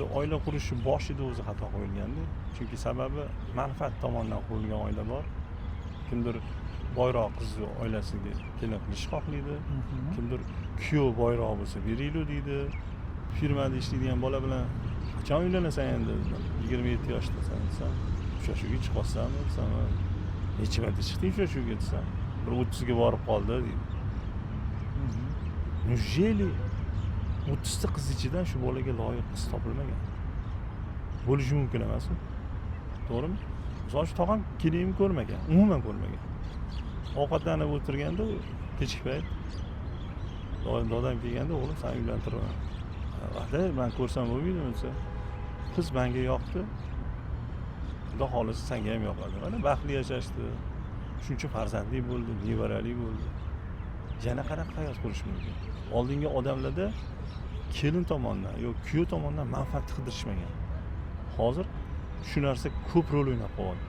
endi oila qurishni boshida o'zi xato qo'yilganda. Chunki sababi manfaat tomonidan qurilgan oila bor. Kimdir boyroq qizni oilasiga kelin qilishni xohlaydi. Kimdir kuyov boyroq bo'lsa beraylik deydi. Firmada ishlaydigan bola bilan qachon uylanasan endi? 27 yoshdasan desam, uchrashuvga chiqasanmi desam, necha marta chiqding uchrashuvga desam, bir 30 ga borib qoldi deydi. Neужели 30 ta qiz ichidan shu bolaga loyiq qiz topilmagan? Bo'lishi mumkin emasmi? To'g'rimi? Misol uchun tog'am kelinimni ko'rmagan, umuman ko'rmagan. Ovqatlanib o'tirganda kechki payt dodam kelganda, o'g'lim seni uylantiraman. Vaqtda men ko'rsam bo'lmaydimi desa, qiz menga yoqdi. Xudo xolisa senga ham yoqadi. Mana baxtli yashashdi. Shuncha farzandli bo'ldi, nevarali bo'ldi. Yana qanaqa hayot qurish mumkin? Oldingi odamlarda kelin tomonidan yoki kuyov tomonidan manfaat qidirishmagan. Hozir shu narsa ko'p rol o'ynab qo'yadi.